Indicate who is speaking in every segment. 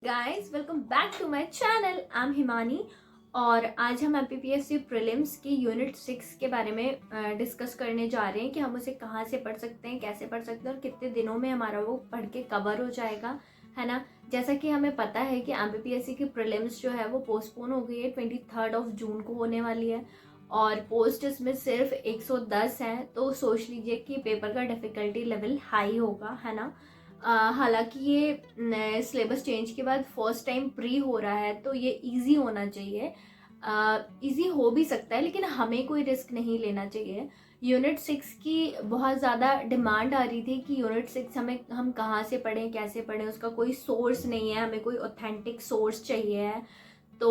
Speaker 1: Guys welcome back to my channel. I am Himani और आज हम एमपीपीएससी प्रीलिम्स की यूनिट 6 के बारे में डिस्कस करने जा रहे हैं कि हम उसे कहाँ से पढ़ सकते हैं, कैसे पढ़ सकते हैं और कितने दिनों में हमारा वो पढ़ के कवर हो जाएगा, है ना। जैसा कि हमें पता है कि एमपीपीएससी की प्रीलिम्स जो है वो पोस्टपोन हो गई है, 23 जून को होने वाली है और पोस्ट इसमें सिर्फ 110 है। तो सोच लीजिए कि पेपर का डिफ़िकल्टी लेवल हाई होगा, है ना। हालांकि ये सिलेबस चेंज के बाद फर्स्ट टाइम प्री हो रहा है तो ये इजी होना चाहिए। इजी हो भी सकता है लेकिन हमें कोई रिस्क नहीं लेना चाहिए। यूनिट 6 की बहुत ज़्यादा डिमांड आ रही थी कि यूनिट 6 हम कहाँ से पढ़ें, कैसे पढ़ें, उसका कोई सोर्स नहीं है, हमें कोई ऑथेंटिक सोर्स चाहिए है। तो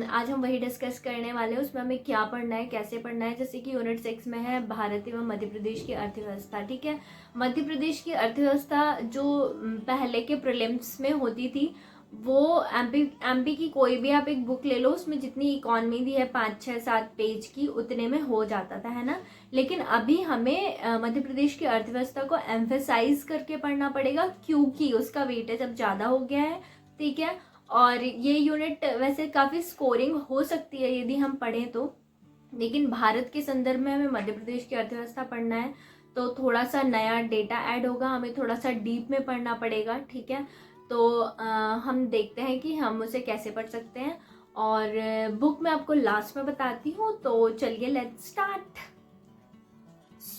Speaker 1: आज हम वही डिस्कस करने वाले हैं, उसमें हमें क्या पढ़ना है, कैसे पढ़ना है। जैसे कि यूनिट 6 में है भारत एवं मध्य प्रदेश की अर्थव्यवस्था, ठीक है। मध्य प्रदेश की अर्थव्यवस्था जो पहले के प्रीलिम्स में होती थी वो एमपी की कोई भी आप एक बुक ले लो, उसमें जितनी इकॉनमी दी है 5 6 7 पेज की उतने में हो जाता था, है ना। लेकिन अभी हमें मध्य प्रदेश की अर्थव्यवस्था को एम्फेसाइज करके पढ़ना पड़ेगा क्योंकि उसका वेटेज अब ज़्यादा हो गया है, ठीक है। और ये यूनिट वैसे काफ़ी स्कोरिंग हो सकती है यदि हम पढ़ें तो, लेकिन भारत के संदर्भ में हमें मध्य प्रदेश की अर्थव्यवस्था पढ़ना है तो थोड़ा सा नया डेटा ऐड होगा, हमें थोड़ा सा डीप में पढ़ना पड़ेगा, ठीक है। तो हम देखते हैं कि हम उसे कैसे पढ़ सकते हैं और बुक मैं आपको लास्ट में बताती हूँ। तो चलिए लेट्स स्टार्ट।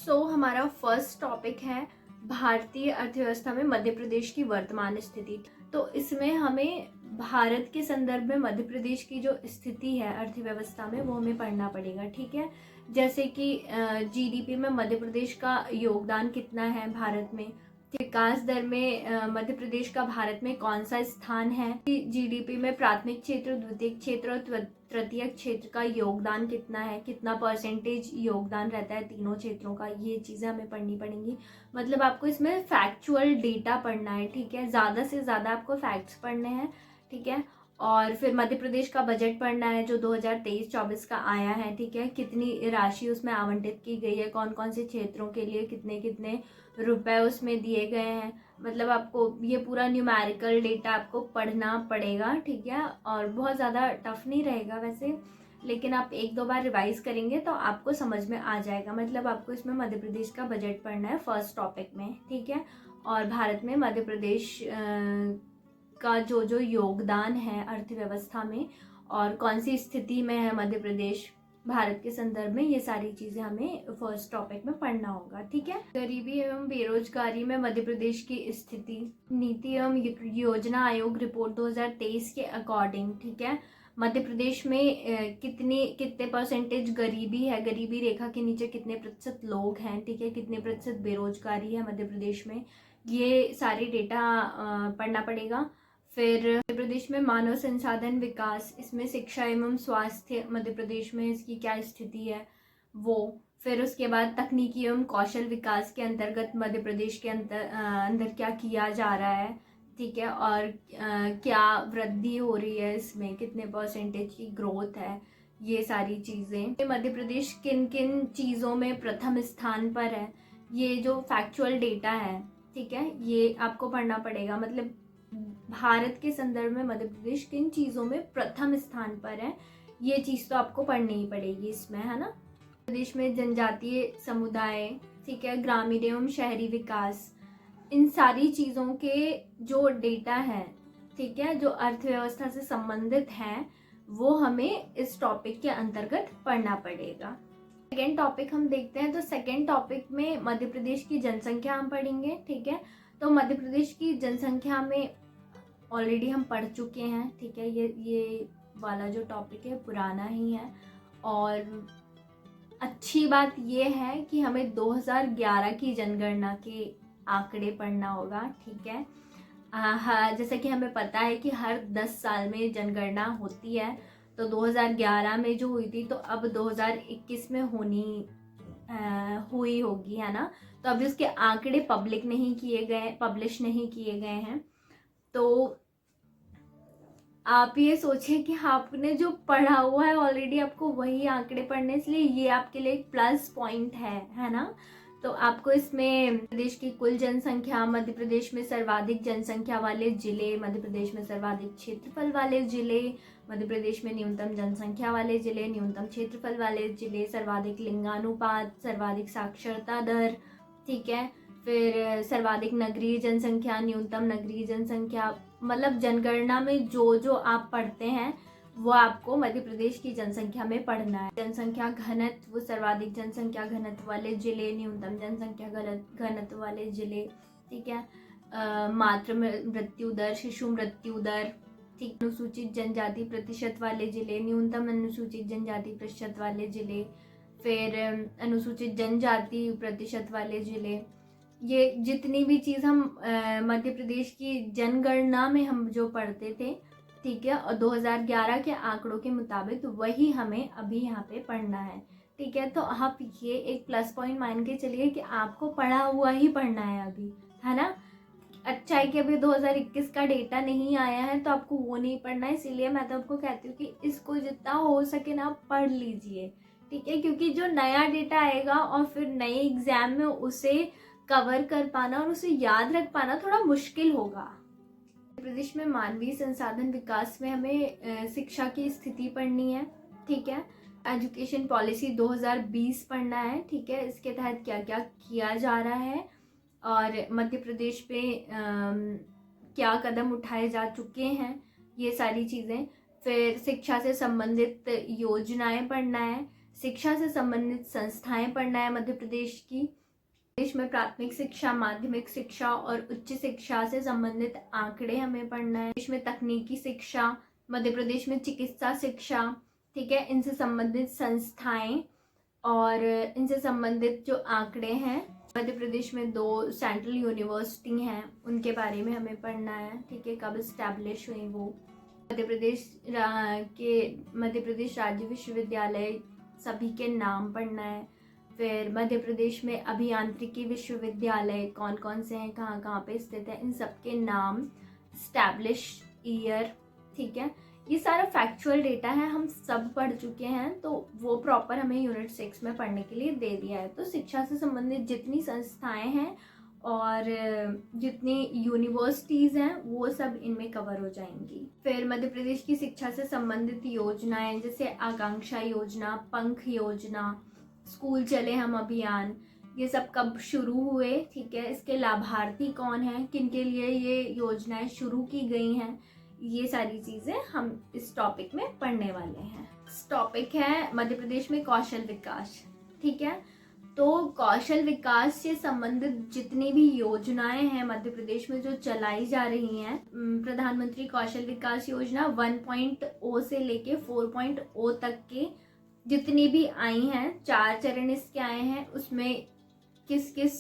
Speaker 1: हमारा फर्स्ट टॉपिक है भारतीय अर्थव्यवस्था में मध्य प्रदेश की वर्तमान स्थिति। तो इसमें हमें भारत के संदर्भ में मध्य प्रदेश की जो स्थिति है अर्थव्यवस्था में वो हमें पढ़ना पड़ेगा, ठीक है। जैसे कि जीडीपी में मध्य प्रदेश का योगदान कितना है भारत में, विकास दर में मध्य प्रदेश का भारत में कौन सा स्थान है, जीडीपी में प्राथमिक क्षेत्र, द्वितीय क्षेत्र और तृतीय क्षेत्र का योगदान कितना है, कितना परसेंटेज योगदान रहता है तीनों क्षेत्रों का, ये चीज़ें हमें पढ़नी पड़ेंगी। मतलब आपको इसमें फैक्चुअल डेटा पढ़ना है, ठीक है। ज़्यादा से ज़्यादा आपको फैक्ट्स पढ़ने हैं, ठीक है। और फिर मध्य प्रदेश का बजट पढ़ना है जो 2023-24 का आया है, ठीक है। कितनी राशि उसमें आवंटित की गई है, कौन कौन से क्षेत्रों के लिए कितने कितने रुपए उसमें दिए गए हैं। मतलब आपको ये पूरा न्यूमेरिकल डेटा आपको पढ़ना पड़ेगा, ठीक है। और बहुत ज़्यादा टफ नहीं रहेगा वैसे, लेकिन आप एक दो बार रिवाइज करेंगे तो आपको समझ में आ जाएगा। मतलब आपको इसमें मध्य प्रदेश का बजट पढ़ना है फर्स्ट टॉपिक में, ठीक है। और भारत में मध्य प्रदेश का जो जो योगदान है अर्थव्यवस्था में और कौन सी स्थिति में है मध्य प्रदेश भारत के संदर्भ में, ये सारी चीज़ें हमें फर्स्ट टॉपिक में पढ़ना होगा, ठीक है। गरीबी एवं बेरोजगारी में मध्य प्रदेश की स्थिति, नीति एवं योजना आयोग रिपोर्ट 2023 के अकॉर्डिंग, ठीक है। मध्य प्रदेश में कितने परसेंटेज गरीबी है, गरीबी रेखा के नीचे कितने प्रतिशत लोग हैं, ठीक है। कितने प्रतिशत बेरोजगारी है मध्य प्रदेश में, ये सारी डेटा पढ़ना पड़ेगा। फिर मध्य प्रदेश में मानव संसाधन विकास, इसमें शिक्षा एवं स्वास्थ्य मध्य प्रदेश में इसकी क्या स्थिति है वो। फिर उसके बाद तकनीकी एवं कौशल विकास के अंतर्गत मध्य प्रदेश के अंदर क्या किया जा रहा है, ठीक है। और क्या वृद्धि हो रही है इसमें, कितने परसेंटेज की ग्रोथ है, ये सारी चीज़ें। मध्य प्रदेश किन किन चीज़ों में प्रथम स्थान पर है, ये जो फैक्चुअल डेटा है, ठीक है, ये आपको पढ़ना पड़ेगा। मतलब भारत के संदर्भ में मध्य प्रदेश किन चीज़ों में प्रथम स्थान पर है, ये चीज़ तो आपको पढ़नी ही पड़ेगी इसमें, है ना। प्रदेश में जनजातीय समुदाय, ठीक है, ग्रामीण एवं शहरी विकास, इन सारी चीज़ों के जो डेटा है, ठीक है, जो अर्थव्यवस्था से संबंधित हैं, वो हमें इस टॉपिक के अंतर्गत पढ़ना पड़ेगा। सेकेंड टॉपिक हम देखते हैं। तो सेकेंड टॉपिक में मध्य प्रदेश की जनसंख्या हम पढ़ेंगे, ठीक है। तो मध्य प्रदेश की जनसंख्या में ऑलरेडी हम पढ़ चुके हैं, ठीक है। ये वाला जो टॉपिक है पुराना ही है और अच्छी बात ये है कि हमें 2011 की जनगणना के आंकड़े पढ़ना होगा, ठीक है। हाँ, जैसे कि हमें पता है कि हर 10 साल में जनगणना होती है, तो 2011 में जो हुई थी तो अब 2021 में हुई होगी, है ना। तो अभी उसके आंकड़े पब्लिश नहीं किए गए हैं। तो आप ये सोचिए कि आपने जो पढ़ा हुआ है ऑलरेडी आपको वही आंकड़े पढ़ने, इसलिए ये आपके लिए एक प्लस पॉइंट है ना। तो आपको इसमें प्रदेश की कुल जनसंख्या, मध्य प्रदेश में सर्वाधिक जनसंख्या वाले जिले, मध्य प्रदेश में सर्वाधिक क्षेत्रफल वाले जिले, मध्य प्रदेश में न्यूनतम जनसंख्या वाले जिले, न्यूनतम क्षेत्रफल वाले जिले, सर्वाधिक लिंगानुपात, सर्वाधिक साक्षरता दर, ठीक है, फिर सर्वाधिक नगरीय जनसंख्या, न्यूनतम नगरीय जनसंख्या, मतलब जनगणना में जो जो आप पढ़ते हैं वो आपको मध्य प्रदेश की जनसंख्या में पढ़ना है। जनसंख्या घनत्व, सर्वाधिक जनसंख्या घनत्व वाले जिले, न्यूनतम जनसंख्या घनत्व वाले जिले, ठीक है, मातृ मृत्यु दर, शिशु मृत्यु दर, ठीक, अनुसूचित जनजाति प्रतिशत वाले जिले, न्यूनतम अनुसूचित जनजाति प्रतिशत वाले जिले, फिर अनुसूचित जनजाति प्रतिशत वाले जिले। ये जितनी भी चीज़ हम मध्य प्रदेश की जनगणना में हम जो पढ़ते थे, ठीक है, और 2011 के आंकड़ों के मुताबिक वही हमें अभी यहाँ पे पढ़ना है, ठीक है। तो आप ये एक प्लस पॉइंट मान के चलिए कि आपको पढ़ा हुआ ही पढ़ना है अभी, है ना। अच्छा है कि अभी 2021 का डेटा नहीं आया है तो आपको वो नहीं पढ़ना है, इसीलिए मैं तो आपको कहती हूँ कि इसको जितना हो सके ना पढ़ लीजिए, ठीक है, क्योंकि जो नया डेटा आएगा और फिर नए एग्जाम में उसे कवर कर पाना और उसे याद रख पाना थोड़ा मुश्किल होगा। प्रदेश में मानवीय संसाधन विकास में हमें शिक्षा की स्थिति पढ़नी है, ठीक है। एजुकेशन पॉलिसी 2020 पढ़ना है, ठीक है, इसके तहत क्या क्या किया जा रहा है और मध्य प्रदेश पे क्या कदम उठाए जा चुके हैं, ये सारी चीज़ें। फिर शिक्षा से संबंधित योजनाएं पढ़ना है, शिक्षा से संबंधित संस्थाएं पढ़ना है मध्य प्रदेश की। देश में प्राथमिक शिक्षा, माध्यमिक शिक्षा और उच्च शिक्षा से संबंधित आंकड़े हमें पढ़ना है। देश में तकनीकी शिक्षा, मध्य प्रदेश में चिकित्सा शिक्षा, ठीक है, इनसे संबंधित संस्थाएं और इनसे संबंधित जो आंकड़े हैं। मध्य प्रदेश में 2 सेंट्रल यूनिवर्सिटी हैं, उनके बारे में हमें पढ़ना है, ठीक है, कब इस्टेब्लिश हुई वो। मध्य प्रदेश राज्य विश्वविद्यालय सभी के नाम पढ़ना है। फिर मध्य प्रदेश में अभियांत्रिकी विश्वविद्यालय कौन कौन से हैं, कहाँ कहाँ पे स्थित है, इन सब के नाम, स्टैब्लिश ईयर, ठीक है। ये सारा फैक्चुअल डेटा है, हम सब पढ़ चुके हैं, तो वो प्रॉपर हमें यूनिट 6 में पढ़ने के लिए दे दिया है। तो शिक्षा से संबंधित जितनी संस्थाएं हैं और जितनी यूनिवर्सिटीज़ हैं वो सब इनमें कवर हो जाएंगी। फिर मध्य प्रदेश की शिक्षा से संबंधित योजनाएं जैसे आकांक्षा योजना, पंख योजना, स्कूल चले हम अभियान, ये सब कब शुरू हुए, ठीक है, इसके लाभार्थी कौन हैं, किनके लिए ये योजनाएं शुरू की गई हैं, ये सारी चीज़ें हम इस टॉपिक में पढ़ने वाले हैं। इस टॉपिक है मध्य प्रदेश में कौशल विकास, ठीक है। तो कौशल विकास से संबंधित जितनी भी योजनाएं हैं मध्य प्रदेश में जो चलाई जा रही हैं, प्रधानमंत्री कौशल विकास योजना 1.0 से लेके 4.0 तक के जितनी भी आई हैं, 4 चरण इसके आए हैं, उसमें किस किस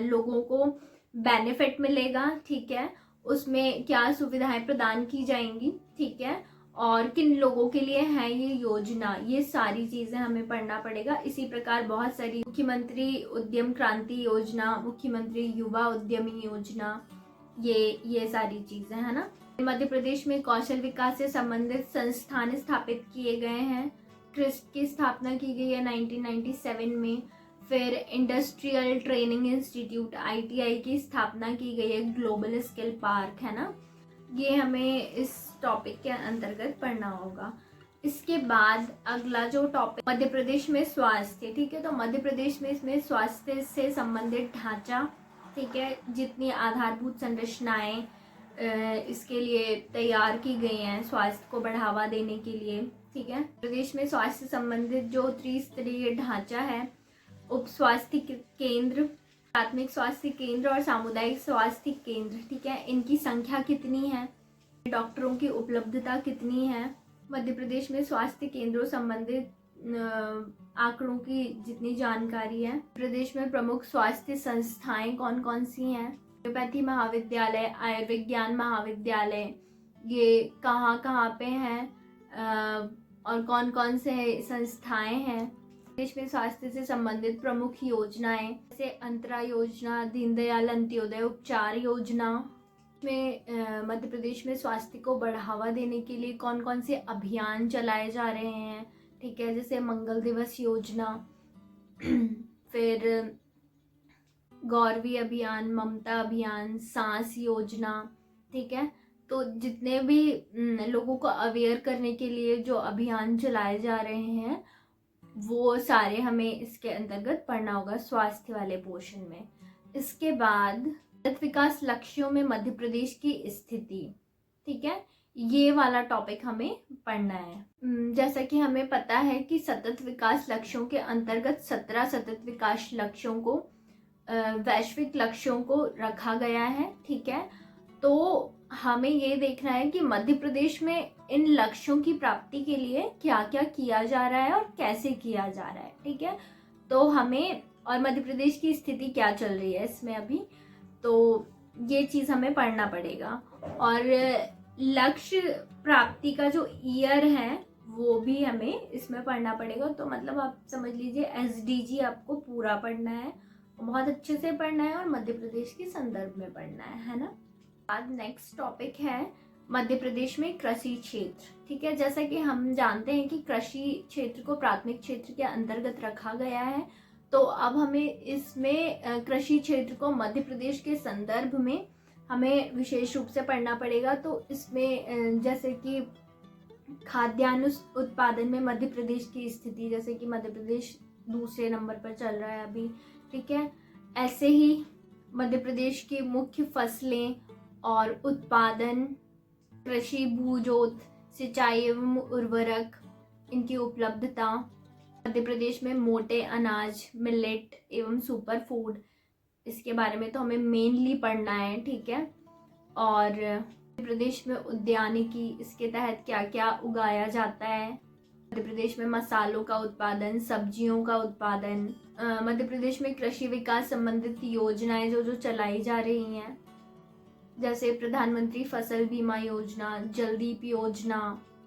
Speaker 1: लोगों को बेनिफिट मिलेगा, ठीक है, उसमें क्या सुविधाएं प्रदान की जाएंगी, ठीक है, और किन लोगों के लिए है ये योजना, ये सारी चीज़ें हमें पढ़ना पड़ेगा। इसी प्रकार बहुत सारी मुख्यमंत्री उद्यम क्रांति योजना, मुख्यमंत्री युवा उद्यमी योजना, ये सारी चीज़ें, है ना। मध्य प्रदेश में कौशल विकास से संबंधित संस्थान स्थापित किए गए हैं। क्रिस्प की स्थापना की गई है 1997 में। फिर इंडस्ट्रियल ट्रेनिंग इंस्टीट्यूट ITI की स्थापना की गई है, ग्लोबल स्किल पार्क, है ना। ये हमें इस टॉपिक के अंतर्गत पढ़ना होगा। इसके बाद अगला जो टॉपिक मध्य प्रदेश में स्वास्थ्य, ठीक है, तो मध्य प्रदेश में इसमें स्वास्थ्य से संबंधित ढांचा, ठीक है, जितनी आधारभूत संरचनाएं इसके लिए तैयार की गई हैं स्वास्थ्य को बढ़ावा देने के लिए, ठीक है। प्रदेश में स्वास्थ्य संबंधित जो त्रिस्तरीय ढांचा है, उप स्वास्थ्य केंद्र, प्राथमिक स्वास्थ्य केंद्र और सामुदायिक स्वास्थ्य केंद्र, ठीक है, इनकी संख्या कितनी है, डॉक्टरों की उपलब्धता कितनी है। मध्य प्रदेश में स्वास्थ्य केंद्रों संबंधित आंकड़ों की जितनी जानकारी है। प्रदेश में प्रमुख स्वास्थ्य संस्थाएं कौन कौन सी हैं, होम्योपैथी महाविद्यालय, आयुर्विज्ञान महाविद्यालय, ये कहाँ कहाँ पे हैं और कौन कौन से संस्थाएं हैं। देश में स्वास्थ्य से संबंधित प्रमुख योजनाएं जैसे अंतरा योजना, दीनदयाल अंत्योदय उपचार योजना। में मध्य प्रदेश में स्वास्थ्य को बढ़ावा देने के लिए कौन कौन से अभियान चलाए जा रहे हैं, ठीक है, जैसे मंगल दिवस योजना, फिर गौरवी अभियान, ममता अभियान, सांस योजना, ठीक है। तो जितने भी लोगों को अवेयर करने के लिए जो अभियान चलाए जा रहे हैं वो सारे हमें इसके अंतर्गत पढ़ना होगा स्वास्थ्य वाले पोर्शन में। इसके बाद सतत विकास लक्ष्यों में मध्य प्रदेश की स्थिति, ठीक है, ये वाला टॉपिक हमें पढ़ना है। जैसा कि हमें पता है कि सतत विकास लक्ष्यों के अंतर्गत 17 सतत विकास लक्ष्यों को वैश्विक लक्ष्यों को रखा गया है, ठीक है। तो हमें ये देखना है कि मध्य प्रदेश में इन लक्ष्यों की प्राप्ति के लिए क्या क्या किया जा रहा है और कैसे किया जा रहा है, ठीक है। तो हमें, और मध्य प्रदेश की स्थिति क्या चल रही है इसमें अभी, तो ये चीज़ हमें पढ़ना पड़ेगा। और लक्ष्य प्राप्ति का जो ईयर है वो भी हमें इसमें पढ़ना पड़ेगा। तो मतलब आप समझ लीजिए SDG आपको पूरा पढ़ना है, बहुत अच्छे से पढ़ना है और मध्य प्रदेश के संदर्भ में पढ़ना है ना। आज नेक्स्ट टॉपिक है मध्य प्रदेश में कृषि क्षेत्र, ठीक है। जैसा कि हम जानते हैं कि कृषि क्षेत्र को प्राथमिक क्षेत्र के अंतर्गत रखा गया है, तो अब हमें इसमें कृषि क्षेत्र को मध्य प्रदेश के संदर्भ में हमें विशेष रूप से पढ़ना पड़ेगा। तो इसमें जैसे कि खाद्यान्न उत्पादन में मध्य प्रदेश की स्थिति, जैसे कि मध्य प्रदेश दूसरे नंबर पर चल रहा है अभी, ठीक है। ऐसे ही मध्य प्रदेश की मुख्य फसलें और उत्पादन, कृषि, भूजोत, सिंचाई एवं उर्वरक, इनकी उपलब्धता, मध्य प्रदेश में मोटे अनाज, मिलेट एवं सुपर फूड, इसके बारे में तो हमें मेनली पढ़ना है, ठीक है। और मध्य प्रदेश में उद्यानिकी, इसके तहत क्या क्या उगाया जाता है। मध्य प्रदेश में मसालों का उत्पादन, सब्जियों का उत्पादन, मध्य प्रदेश में कृषि विकास संबंधित योजनाएं जो चलाई जा रही हैं, जैसे प्रधानमंत्री फसल बीमा योजना, जलदीप योजना,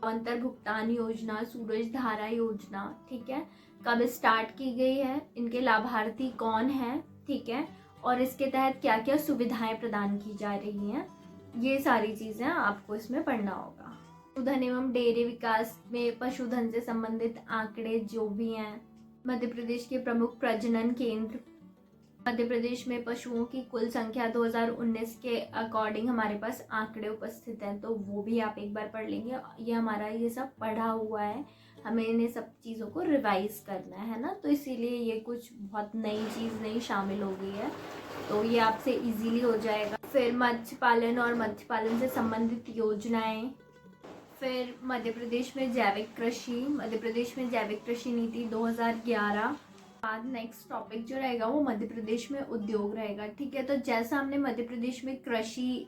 Speaker 1: अंतर भुगतान योजना, सूरज धारा योजना, ठीक है, कब स्टार्ट की गई है, इनके लाभार्थी कौन है, ठीक है, और इसके तहत क्या क्या सुविधाएं प्रदान की जा रही हैं, ये सारी चीज़ें आपको इसमें पढ़ना होगा। पशुधन एवं डेयरी विकास में पशुधन से संबंधित आंकड़े जो भी हैं, मध्य प्रदेश के प्रमुख प्रजनन केंद्र, मध्य प्रदेश में पशुओं की कुल संख्या 2019 के अकॉर्डिंग हमारे पास आंकड़े उपस्थित हैं, तो वो भी आप एक बार पढ़ लेंगे। ये हमारा ये सब पढ़ा हुआ है, हमें इन्हें सब चीज़ों को रिवाइज करना है ना, तो इसीलिए ये कुछ बहुत नई चीज़ नहीं शामिल हो गई है, तो ये आपसे इजीली हो जाएगा। फिर मत्स्य पालन और मत्स्य पालन से संबंधित योजनाएं, फिर मध्य प्रदेश में जैविक कृषि, मध्य प्रदेश में जैविक कृषि नीति 2011। बाद नेक्स्ट टॉपिक जो रहेगा वो मध्य प्रदेश में उद्योग रहेगा, ठीक है। तो जैसा हमने मध्य प्रदेश में कृषि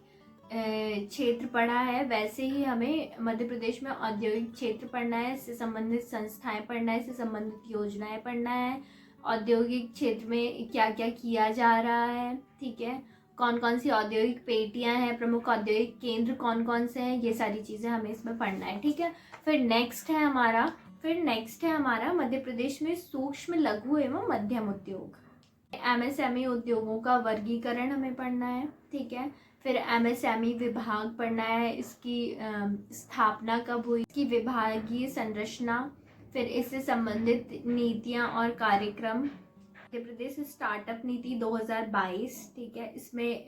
Speaker 1: क्षेत्र पढ़ा है, वैसे ही हमें मध्य प्रदेश में औद्योगिक क्षेत्र पढ़ना है, इससे संबंधित संस्थाएं पढ़ना है, इससे संबंधित योजनाएं पढ़ना है, औद्योगिक क्षेत्र में क्या क्या किया जा रहा है, ठीक है, कौन कौन सी औद्योगिक पेटियां हैं, प्रमुख औद्योगिक केंद्र कौन कौन से हैं, ये सारी चीज़ें हमें इसमें पढ़ना है, ठीक है। फिर नेक्स्ट है हमारा मध्य प्रदेश में सूक्ष्म, लघु एवं मध्यम उद्योग, MSME उद्योगों का वर्गीकरण हमें पढ़ना है, ठीक है। फिर MSME विभाग पढ़ना है, इसकी स्थापना कब हुई, इसकी विभागीय संरचना, फिर इससे संबंधित नीतियां और कार्यक्रम, मध्य प्रदेश स्टार्टअप नीति 2022, ठीक है, इसमें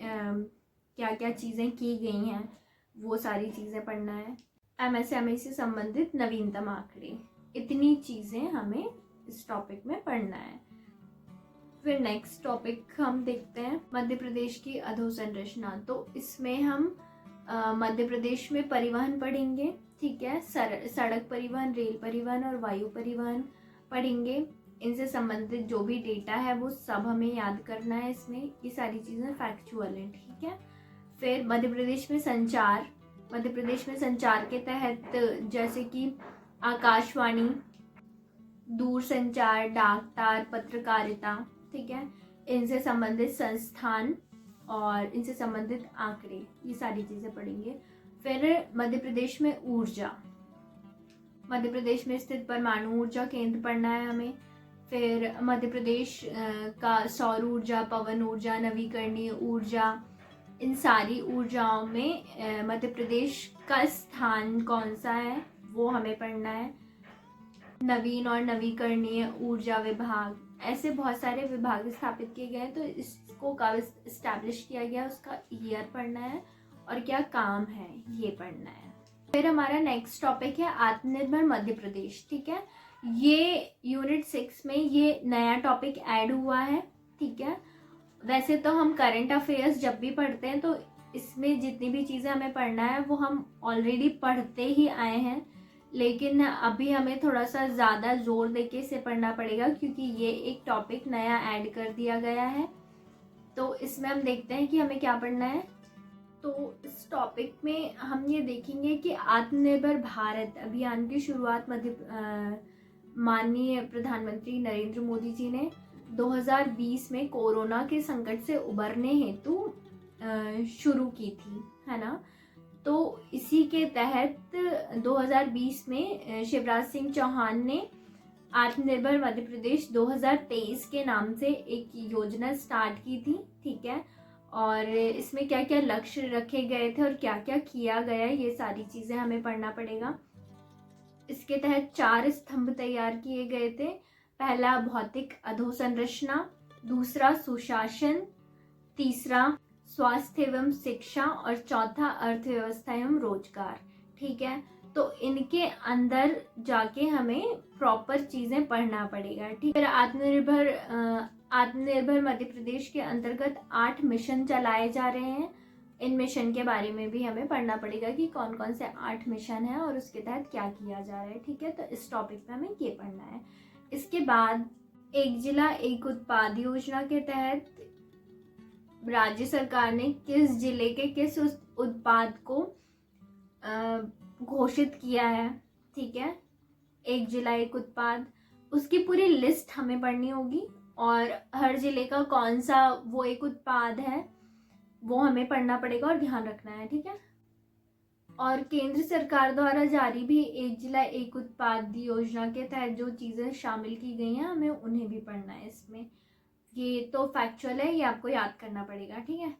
Speaker 1: क्या क्या चीज़ें की गई हैं वो सारी चीज़ें पढ़ना है। MSME से संबंधित नवीनतम आंकड़े, इतनी चीज़ें हमें इस टॉपिक में पढ़ना है। फिर नेक्स्ट टॉपिक हम देखते हैं मध्य प्रदेश की अधोसंरचना। तो इसमें हम मध्य प्रदेश में परिवहन पढ़ेंगे, ठीक है, सड़क परिवहन, रेल परिवहन और वायु परिवहन पढ़ेंगे। इनसे संबंधित जो भी डेटा है वो सब हमें याद करना है, इसमें ये सारी चीज़ें फैक्चुअल हैं, ठीक है। फिर मध्य प्रदेश में संचार के तहत जैसे कि आकाशवाणी, दूरसंचार, डाक तार, पत्रकारिता, ठीक है, इनसे संबंधित संस्थान और इनसे संबंधित आंकड़े, ये सारी चीज़ें पढ़ेंगे। फिर मध्य प्रदेश में ऊर्जा, मध्य प्रदेश में स्थित परमाणु ऊर्जा केंद्र पढ़ना है हमें। फिर मध्य प्रदेश का सौर ऊर्जा, पवन ऊर्जा, नवीकरणीय ऊर्जा, इन सारी ऊर्जाओं में मध्य प्रदेश का स्थान कौन सा है वो हमें पढ़ना है। नवीन और नवीकरणीय ऊर्जा विभाग, ऐसे बहुत सारे विभाग स्थापित किए गए हैं, तो इसको कब इस्टेब्लिश किया गया, उसका ईयर पढ़ना है और क्या काम है ये पढ़ना है। फिर हमारा नेक्स्ट टॉपिक है आत्मनिर्भर मध्य प्रदेश। ठीक है, ये यूनिट 6 में ये नया टॉपिक ऐड हुआ है। ठीक है, वैसे तो हम करंट अफेयर्स जब भी पढ़ते हैं तो इसमें जितनी भी चीज़ें हमें पढ़ना है वो हम ऑलरेडी पढ़ते ही आए हैं, लेकिन अभी हमें थोड़ा सा ज़्यादा जोर देके इसे पढ़ना पड़ेगा क्योंकि ये एक टॉपिक नया ऐड कर दिया गया है। तो इसमें हम देखते हैं कि हमें क्या पढ़ना है। तो इस टॉपिक में हम ये देखेंगे कि आत्मनिर्भर भारत अभियान की शुरुआत माननीय प्रधानमंत्री नरेंद्र मोदी जी ने 2020 में कोरोना के संकट से उबरने हेतु शुरू की थी, है ना। तो इसी के तहत 2020 में शिवराज सिंह चौहान ने आत्मनिर्भर मध्य प्रदेश 2023 के नाम से एक योजना स्टार्ट की थी। ठीक है, और इसमें क्या क्या लक्ष्य रखे गए थे और क्या क्या किया गया, ये सारी चीज़ें हमें पढ़ना पड़ेगा। इसके तहत 4 स्तंभ तैयार किए गए थे। पहला भौतिक अधोसंरचना, दूसरा सुशासन, तीसरा स्वास्थ्य एवं शिक्षा और चौथा अर्थव्यवस्था एवं रोजगार। ठीक है, तो इनके अंदर जाके हमें प्रॉपर चीज़ें पढ़ना पड़ेगा। ठीक है, आत्मनिर्भर मध्य प्रदेश के अंतर्गत 8 मिशन चलाए जा रहे हैं। इन मिशन के बारे में भी हमें पढ़ना पड़ेगा कि कौन कौन से 8 मिशन हैं और उसके तहत क्या किया जा रहा है। ठीक है, तो इस टॉपिक पे हमें ये पढ़ना है। इसके बाद एक जिला एक उत्पाद योजना के तहत राज्य सरकार ने किस जिले के किस उत्पाद को घोषित किया है। ठीक है, एक जिला एक उत्पाद, उसकी पूरी लिस्ट हमें पढ़नी होगी और हर जिले का कौन सा वो एक उत्पाद है वो हमें पढ़ना पड़ेगा और ध्यान रखना है। ठीक है, और केंद्र सरकार द्वारा जारी भी एक जिला एक उत्पाद योजना के तहत जो चीज़ें शामिल की गई हैं हमें उन्हें भी पढ़ना है। इसमें ये तो फैक्चुअल है, ये आपको याद करना पड़ेगा। ठीक है,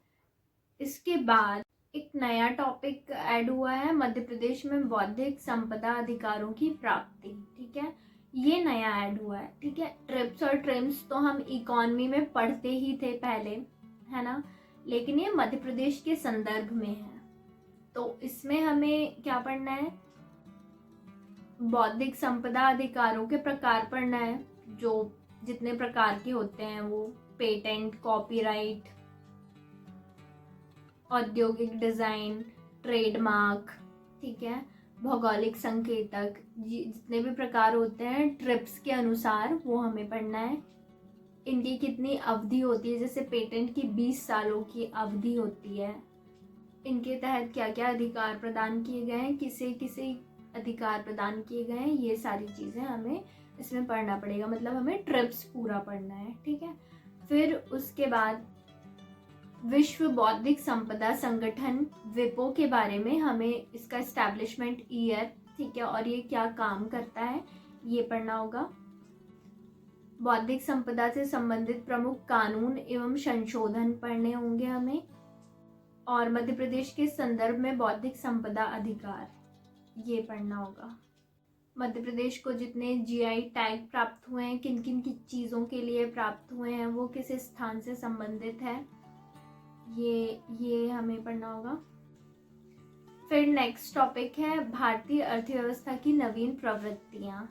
Speaker 1: इसके बाद एक नया टॉपिक ऐड हुआ है, मध्य प्रदेश में बौद्धिक संपदा अधिकारों की प्राप्ति। ठीक है, ये नया ऐड हुआ है। ठीक है, ट्रिप्स और ट्रिम्स तो हम इकोनॉमी में पढ़ते ही थे पहले, है ना, लेकिन ये मध्य प्रदेश के संदर्भ में है। तो इसमें हमें क्या पढ़ना है, बौद्धिक संपदा अधिकारों के प्रकार पढ़ना है, जो जितने प्रकार के होते हैं वो पेटेंट, कॉपीराइट, औद्योगिक डिजाइन, ट्रेडमार्क, ठीक है, भौगोलिक संकेतक, जितने भी प्रकार होते हैं ट्रिप्स के अनुसार वो हमें पढ़ना है। इनकी कितनी अवधि होती है, जैसे पेटेंट की 20 सालों की अवधि होती है। इनके तहत क्या क्या अधिकार प्रदान किए गए हैं, किसे किसे अधिकार प्रदान किए गए हैं, ये सारी चीज़ें हमें इसमें पढ़ना पड़ेगा। मतलब हमें ट्रिप्स पूरा पढ़ना है। ठीक है, फिर उसके बाद विश्व बौद्धिक संपदा संगठन विपो के बारे में हमें इसका एस्टैब्लिशमेंट ईयर, ठीक है, और ये क्या काम करता है ये पढ़ना होगा। बौद्धिक संपदा से संबंधित प्रमुख कानून एवं संशोधन पढ़ने होंगे हमें, और मध्य प्रदेश के संदर्भ में बौद्धिक संपदा अधिकार ये पढ़ना होगा। मध्य प्रदेश को जितने जीआई टैग प्राप्त हुए हैं, किन किन की चीज़ों के लिए प्राप्त हुए हैं, वो किस स्थान से संबंधित है, ये हमें पढ़ना होगा। फिर नेक्स्ट टॉपिक है भारतीय अर्थव्यवस्था की नवीन प्रवृत्तियां।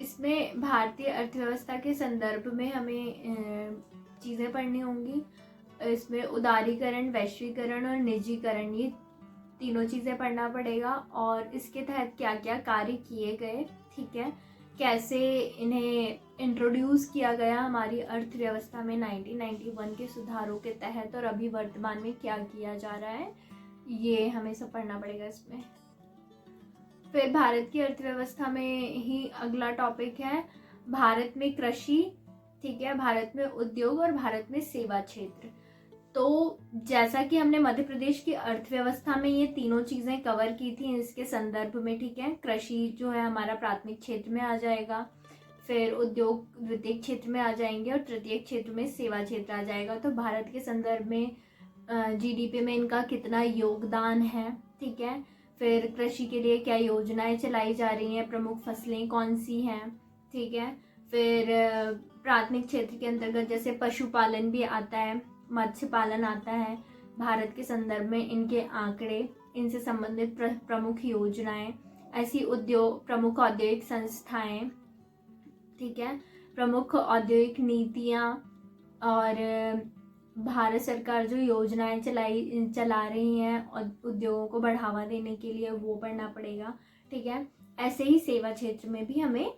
Speaker 1: इसमें भारतीय अर्थव्यवस्था के संदर्भ में हमें चीज़ें पढ़नी होंगी। इसमें उदारीकरण, वैश्वीकरण और निजीकरण, ये तीनों चीज़ें पढ़ना पड़ेगा, और इसके तहत क्या क्या कार्य किए गए, ठीक है, कैसे इन्हें इंट्रोड्यूस किया गया हमारी अर्थव्यवस्था में 1991 के सुधारों के तहत, और अभी वर्तमान में क्या किया जा रहा है, ये हमें सब पढ़ना पड़ेगा इसमें। फिर भारत की अर्थव्यवस्था में ही अगला टॉपिक है भारत में कृषि, ठीक है, भारत में उद्योग और भारत में सेवा क्षेत्र। तो जैसा कि हमने मध्य प्रदेश की अर्थव्यवस्था में ये तीनों चीज़ें कवर की थी इसके संदर्भ में, ठीक है, कृषि जो है हमारा प्राथमिक क्षेत्र में आ जाएगा, फिर उद्योग द्वितीय क्षेत्र में आ जाएंगे, और तृतीय क्षेत्र में सेवा क्षेत्र आ जाएगा। तो भारत के संदर्भ में जीडीपी में इनका कितना योगदान है, ठीक है, फिर कृषि के लिए क्या योजनाएं चलाई जा रही हैं, प्रमुख फसलें कौन सी हैं, ठीक है, फिर प्राथमिक क्षेत्र के अंतर्गत जैसे पशुपालन भी आता है, मत्स्य पालन आता है। भारत के संदर्भ में इनके आंकड़े, इनसे संबंधित प्रमुख योजनाएं, ऐसी प्रमुख औद्योगिक संस्थाएं, ठीक है, प्रमुख औद्योगिक नीतियां, और भारत सरकार जो योजनाएं चला रही हैं और उद्योगों को बढ़ावा देने के लिए, वो पढ़ना पड़ेगा, ठीक है। ऐसे ही सेवा क्षेत्र में भी हमें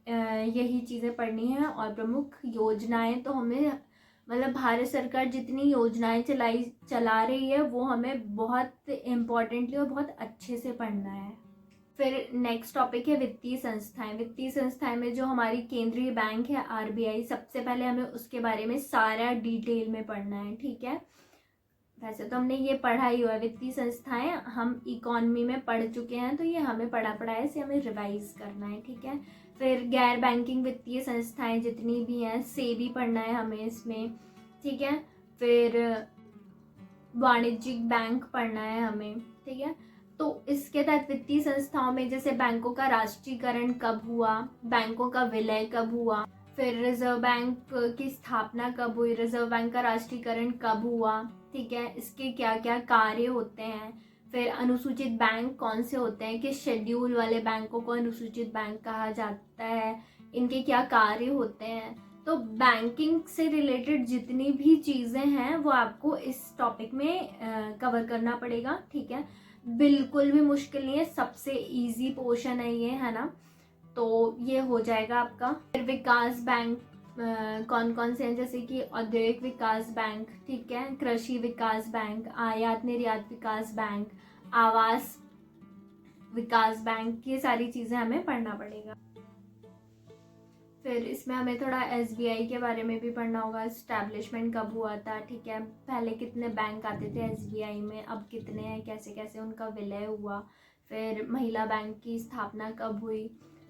Speaker 1: यही चीज़ें पढ़नी है। और प्रमुख योजनाएं तो हमें, मतलब भारत सरकार जितनी योजनाएं चला रही है वो हमें बहुत इम्पोर्टेंटली और बहुत अच्छे से पढ़ना है। फिर नेक्स्ट टॉपिक है वित्तीय संस्थाएं। वित्तीय संस्थाएं में जो हमारी केंद्रीय बैंक है आरबीआई, सबसे पहले हमें उसके बारे में सारा डिटेल में पढ़ना है, ठीक है। वैसे तो हमने ये पढ़ा ही हुआ है, वित्तीय संस्थाएं हम इकोनॉमी में पढ़ चुके हैं, तो ये हमें पढ़ा है, इसे हमें रिवाइज करना है, ठीक है। फिर गैर बैंकिंग वित्तीय संस्थाएं जितनी भी हैं, से भी पढ़ना है हमें इसमें, ठीक है। फिर वाणिज्यिक बैंक पढ़ना है हमें, ठीक है। तो इसके तहत वित्तीय संस्थाओं में जैसे बैंकों का राष्ट्रीयकरण कब हुआ, बैंकों का विलय कब हुआ, फिर रिजर्व बैंक की स्थापना कब हुई, रिजर्व बैंक का राष्ट्रीयकरण कब हुआ, ठीक है, इसके क्या क्या कार्य होते हैं, फिर अनुसूचित बैंक कौन से होते हैं, किस शेड्यूल वाले बैंकों को अनुसूचित बैंक कहा जाता है, इनके क्या कार्य होते हैं। तो बैंकिंग से रिलेटेड जितनी भी चीज़ें हैं वो आपको इस टॉपिक में कवर करना पड़ेगा, ठीक है। बिल्कुल भी मुश्किल नहीं है, सबसे इजी पोर्शन है ये, है ना। तो ये हो जाएगा आपका। फिर विकास बैंक कौन कौन से हैं, जैसे कि औद्योगिक विकास बैंक, ठीक है, कृषि विकास बैंक, आयात निर्यात विकास बैंक, आवास विकास बैंक, ये सारी चीज़ें हमें पढ़ना पड़ेगा। फिर इसमें हमें थोड़ा एसबीआई के बारे में भी पढ़ना होगा, इस्टेब्लिशमेंट कब हुआ था, ठीक है, पहले कितने बैंक आते थे एसबीआई में, अब कितने हैं, कैसे कैसे उनका विलय हुआ। फिर महिला बैंक की स्थापना कब हुई,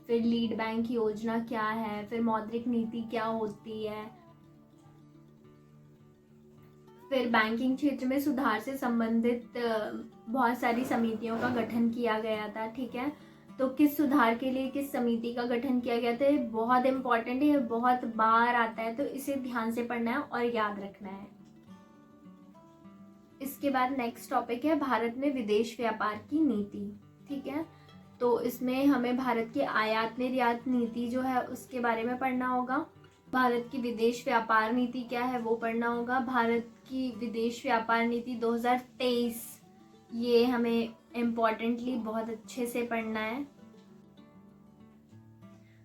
Speaker 1: फिर लीड बैंक योजना क्या है, फिर मौद्रिक नीति क्या होती है। फिर बैंकिंग क्षेत्र में सुधार से संबंधित बहुत सारी समितियों का गठन किया गया था, ठीक है। तो किस सुधार के लिए किस समिति का गठन किया गया था, ये बहुत इंपॉर्टेंट है, बहुत बार आता है, तो इसे ध्यान से पढ़ना है और याद रखना है। इसके बाद नेक्स्ट टॉपिक है भारत में विदेश व्यापार की नीति, ठीक है। तो इसमें हमें भारत की आयात निर्यात नीति जो है उसके बारे में पढ़ना होगा, भारत की विदेश व्यापार नीति क्या है वो पढ़ना होगा, भारत की विदेश व्यापार नीति 2023, ये हमें इम्पोर्टेंटली बहुत अच्छे से पढ़ना है।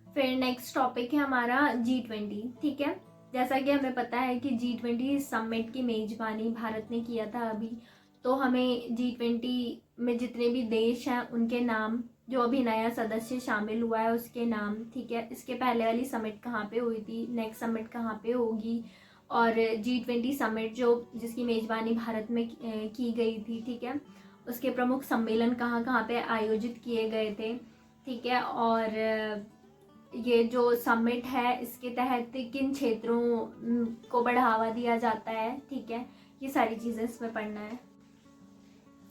Speaker 1: फिर नेक्स्ट टॉपिक है हमारा G20, ठीक है। जैसा कि हमें पता है कि G20 समिट की मेजबानी भारत ने किया था अभी, तो हमें G20 में जितने भी देश हैं उनके नाम, जो अभी नया सदस्य शामिल हुआ है उसके नाम, ठीक है, इसके पहले वाली समिट कहाँ पे हुई थी, नेक्स्ट समिट कहाँ पे होगी, और G20 समिट जिसकी मेजबानी भारत में की गई थी, ठीक है, उसके प्रमुख सम्मेलन कहाँ कहाँ पे आयोजित किए गए थे, ठीक है, और ये जो समिट है इसके तहत किन क्षेत्रों को बढ़ावा दिया जाता है, ठीक है, ये सारी चीज़ें इसमें पढ़ना है।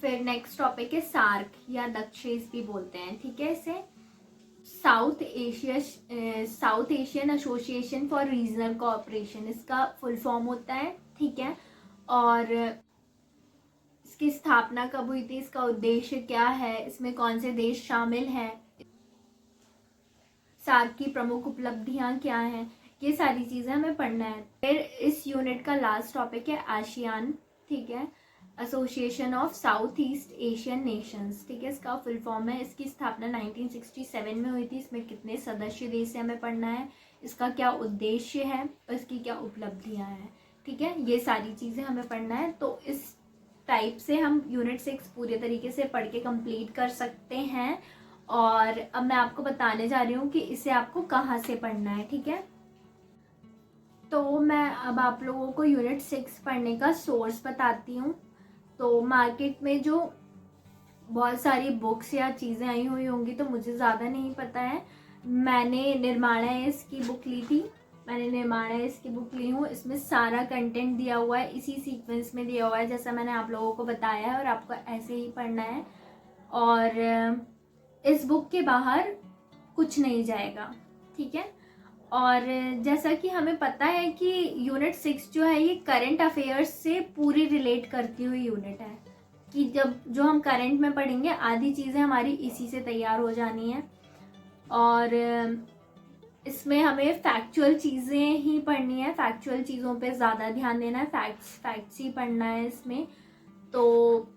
Speaker 1: फिर नेक्स्ट टॉपिक है सार्क या दक्षेस भी बोलते हैं, ठीक है, इसे south Asian association for regional cooperation इसका फुल फॉर्म होता है, ठीक है। और इसकी स्थापना कब हुई थी, इसका उद्देश्य क्या है, इसमें कौन से देश शामिल हैं, सार्क की प्रमुख उपलब्धियां क्या हैं, ये सारी चीज़ें हमें पढ़ना है। फिर इस यूनिट का लास्ट टॉपिक है आसियान, ठीक है, association of south east Asian Nations, ठीक है, इसका फुल फॉर्म है। इसकी स्थापना 1967 में हुई थी। इसमें कितने सदस्य देश है हमें पढ़ना है, इसका क्या उद्देश्य है और इसकी क्या उपलब्धियां हैं, ठीक है, ये सारी चीज़ें हमें पढ़ना है। तो इस टाइप से हम यूनिट 6 पूरे तरीके से पढ़ के कंप्लीट कर सकते हैं। और अब मैं आपको बताने जा रही हूँ कि इसे आपको कहाँ से पढ़ना है, ठीक है। तो मैं अब आप लोगों को यूनिट 6 पढ़ने का सोर्स बताती हूँ। तो मार्केट में जो बहुत सारी बुक्स या चीज़ें आई हुई होंगी, तो मुझे ज़्यादा नहीं पता है। मैंने निर्माणा की बुक ली थी, मैंने निर्माणा की बुक ली हूँ। इसमें सारा कंटेंट दिया हुआ है, इसी सीक्वेंस में दिया हुआ है जैसा मैंने आप लोगों को बताया है, और आपको ऐसे ही पढ़ना है। और इस बुक के बाहर कुछ नहीं जाएगा, ठीक है। और जैसा कि हमें पता है कि यूनिट 6 जो है ये करंट अफेयर्स से पूरी रिलेट करती हुई यूनिट है, कि जब जो हम करंट में पढ़ेंगे आधी चीज़ें हमारी इसी से तैयार हो जानी है। और इसमें हमें फैक्चुअल चीज़ें ही पढ़नी है, फैक्चुअल चीज़ों पे ज़्यादा ध्यान देना है, फैक्ट्स ही पढ़ना है इसमें। तो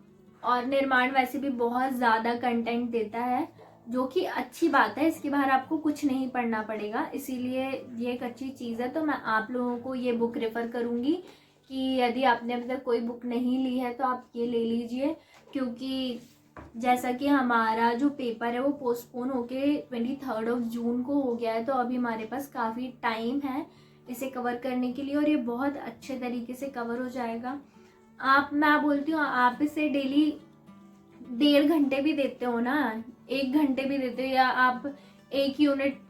Speaker 1: और निर्माण वैसे भी बहुत ज़्यादा कंटेंट देता है, जो कि अच्छी बात है, इसके बाहर आपको कुछ नहीं पढ़ना पड़ेगा, इसीलिए ये एक अच्छी चीज़ है। तो मैं आप लोगों को ये बुक रेफ़र करूँगी कि यदि आपने अभी तक कोई बुक नहीं ली है तो आप ये ले लीजिए, क्योंकि जैसा कि हमारा जो पेपर है वो पोस्टपोन होके 23 जून को हो गया है, तो अभी हमारे पास काफ़ी टाइम है इसे कवर करने के लिए, और ये बहुत अच्छे तरीके से कवर हो जाएगा। मैं बोलती हूँ आप इसे डेली 1.5 घंटे भी देते हो ना, 1 घंटे भी देते हो, या आप एक यूनिट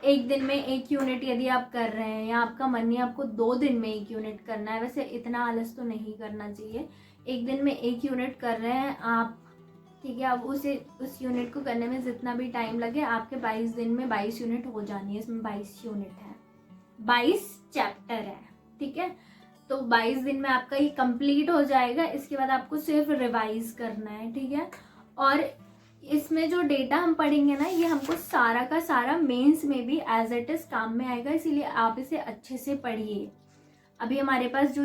Speaker 1: एक दिन में 1 यूनिट यदि आप कर रहे हैं, या आपका मन नहीं आपको 2 दिन में 1 यूनिट करना है, वैसे इतना आलस तो नहीं करना चाहिए, 1 दिन में 1 यूनिट कर रहे हैं आप, ठीक है। अब उस यूनिट को करने में जितना भी टाइम लगे, आपके 22 दिन में 22 यूनिट हो जानी है। इसमें 22 यूनिट है, 22 चैप्टर है, ठीक है। तो 22 दिन में आपका ये कंप्लीट हो जाएगा। इसके बाद आपको सिर्फ रिवाइज करना है, ठीक है। और इसमें जो डेटा हम पढ़ेंगे ना, ये हमको सारा का सारा मेंस में भी एज इट इज काम में आएगा, इसीलिए आप इसे अच्छे से पढ़िए। अभी हमारे पास जो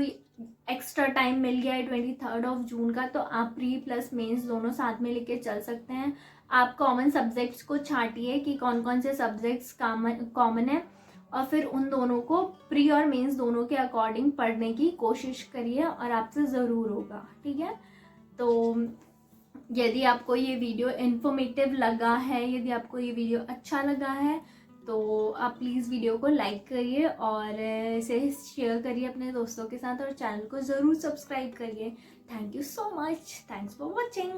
Speaker 1: एक्स्ट्रा टाइम मिल गया है 23 जून का, तो आप प्री प्लस मेंस दोनों साथ में लेके चल सकते हैं। आप कॉमन सब्जेक्ट्स को छांटिए कि कौन कौन से सब्जेक्ट्स कॉमन है, और फिर उन दोनों को प्री और मेंस दोनों के अकॉर्डिंग पढ़ने की कोशिश करिए, और आपसे ज़रूर होगा, ठीक है। तो यदि आपको ये वीडियो इन्फॉर्मेटिव लगा है, यदि आपको ये वीडियो अच्छा लगा है, तो आप प्लीज़ वीडियो को लाइक करिए और इसे शेयर करिए अपने दोस्तों के साथ, और चैनल को ज़रूर सब्सक्राइब करिए। Thank you so much, thanks for watching.